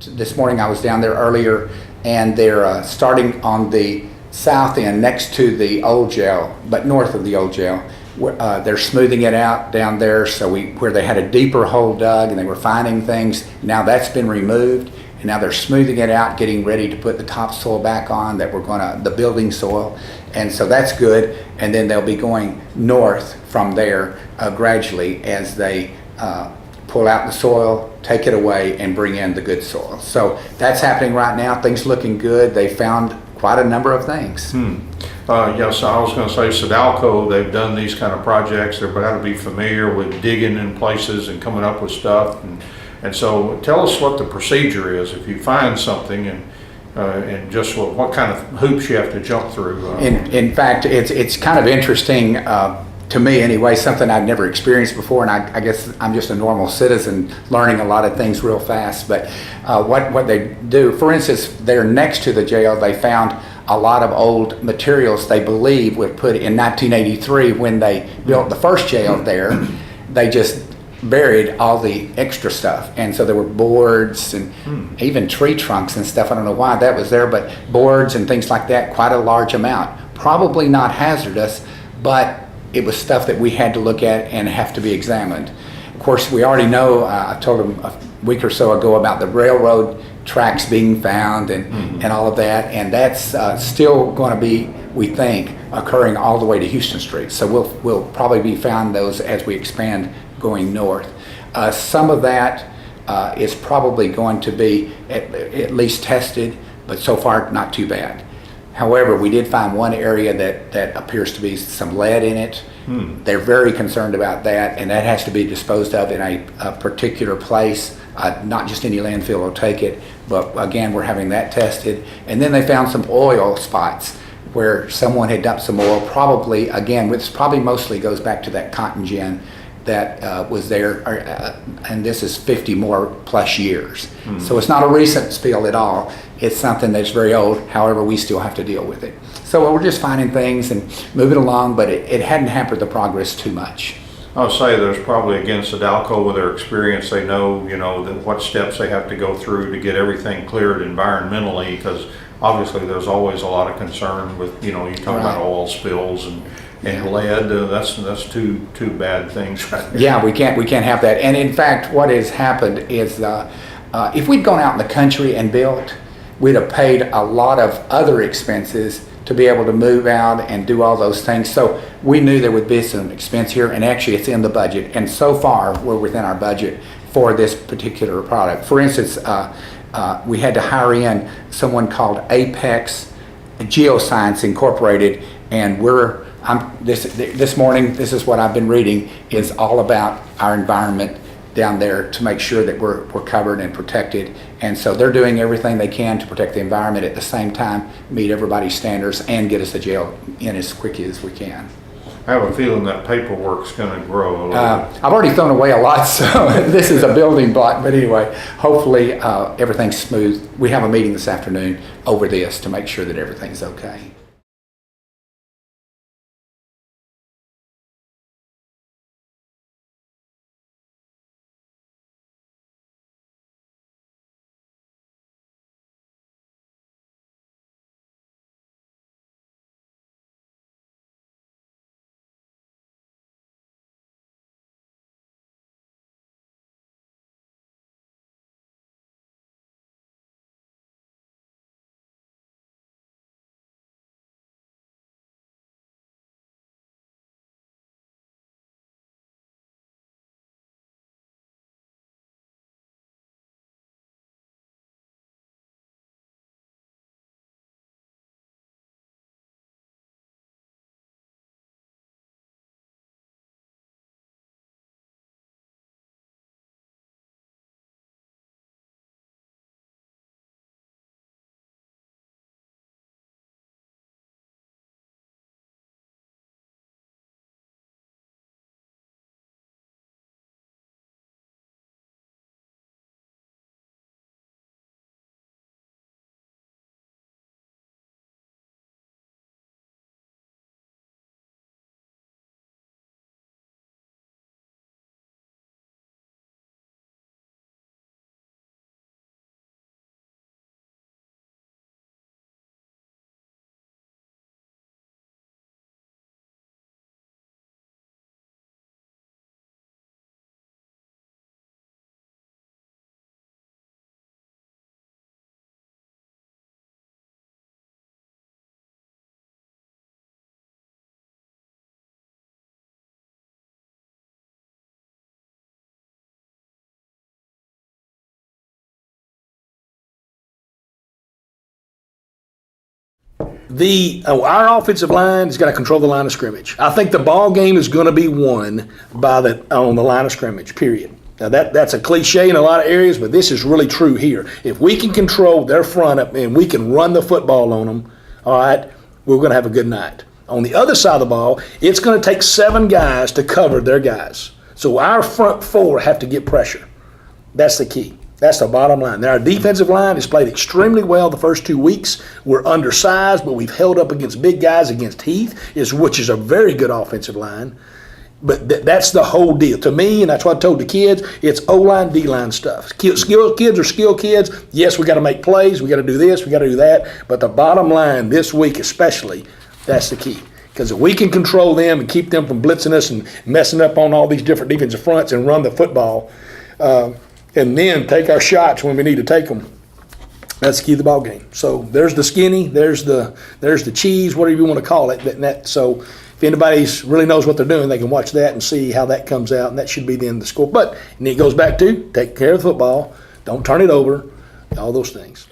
this morning I was down there earlier, and they're starting on the south end next to the old jail, but north of the old jail. They're smoothing it out down there, so where they had a deeper hole dug and they were finding things, now that's been removed, and now they're smoothing it out, getting ready to put the topsoil back on that the building soil, and so that's good. And then they'll be going north from there gradually as they pull out the soil, take it away, and bring in the good soil. So that's happening right now. Things looking good. They found quite a number of things. Yes, I was going to say Sodalco, they've done these kind of projects. They've got to be familiar with digging in places and coming up with stuff. And so tell us what the procedure is if you find something, and just what kind of hoops you have to jump through. In fact, it's kind of interesting to me anyway, something I've never experienced before, and I guess I'm just a normal citizen learning a lot of things real fast. But what they do, for instance, they're next to the jail. They found a lot of old materials they believe were put in 1983 when they built the first jail there. They just buried all the extra stuff, and so there were boards and even tree trunks and stuff. I don't know why that was there, but boards and things like that, quite a large amount. Probably not hazardous, but it was stuff that we had to look at and have to be examined. Of course, we already know, I told them a week or so ago about the railroad tracks being found and all of that, and that's still going to be, we think, occurring all the way to Houston Street. So we'll probably be found those as we expand going north. Some of that is probably going to be at least tested, but so far not too bad. However, we did find one area that appears to be some lead in it. They're very concerned about that, and that has to be disposed of in a particular place. Not just any landfill will take it, but again, we're having that tested. And then they found some oil spots where someone had dumped some oil, probably, again, which probably mostly goes back to that cotton gin that was there, and this is 50 more plus years. So it's not a recent spill at all. It's something that's very old. However, we still have to deal with it. So we're just finding things and moving along, but it hadn't hampered the progress too much. I'll say there's probably, again, Sodalco, with their experience, they know, what steps they have to go through to get everything cleared environmentally, because obviously there's always a lot of concern with, you talk about oil spills and lead. That's two bad things right there. Yeah, we can't have that. And in fact, what has happened is if we'd gone out in the country and built, we'd have paid a lot of other expenses to be able to move out and do all those things. So we knew there would be some expense here, and actually it's in the budget. And so far, we're within our budget for this particular product. For instance, we had to hire in someone called Apex Geoscience Incorporated, and this morning, this is what I've been reading, is all about our environment down there to make sure that we're covered and protected. And so they're doing everything they can to protect the environment, at the same time meet everybody's standards and get us to jail in as quickly as we can. I have a feeling that paperwork's going to grow a little bit. I've already thrown away a lot, so this is a building block. But anyway, hopefully everything's smooth. We have a meeting this afternoon over this to make sure that everything's okay. Our offensive line is going to control the line of scrimmage. I think the ball game is going to be won on the line of scrimmage, period. Now that's a cliche in a lot of areas, but this is really true here. If we can control their front up and we can run the football on them, all right, we're going to have a good night. On the other side of the ball, it's going to take 7 guys to cover their guys. So our front 4 have to get pressure. That's the key. That's the bottom line. Now, our defensive line has played extremely well the first 2 weeks. We're undersized, but we've held up against big guys, against Heath, which is a very good offensive line. But that's the whole deal. To me, and that's what I told the kids, it's O-line, D-line stuff. Skilled kids are skilled kids. Yes, we got to make plays. We got to do this. We got to do that. But the bottom line this week especially, that's the key. Because if we can control them and keep them from blitzing us and messing up on all these different defensive fronts and run the football, and then take our shots when we need to take them, that's the key to the ball game. So there's the skinny, there's the cheese, whatever you want to call it. So if anybody really knows what they're doing, they can watch that and see how that comes out, and that should be the end of the score. But and it goes back to take care of the football, don't turn it over, all those things.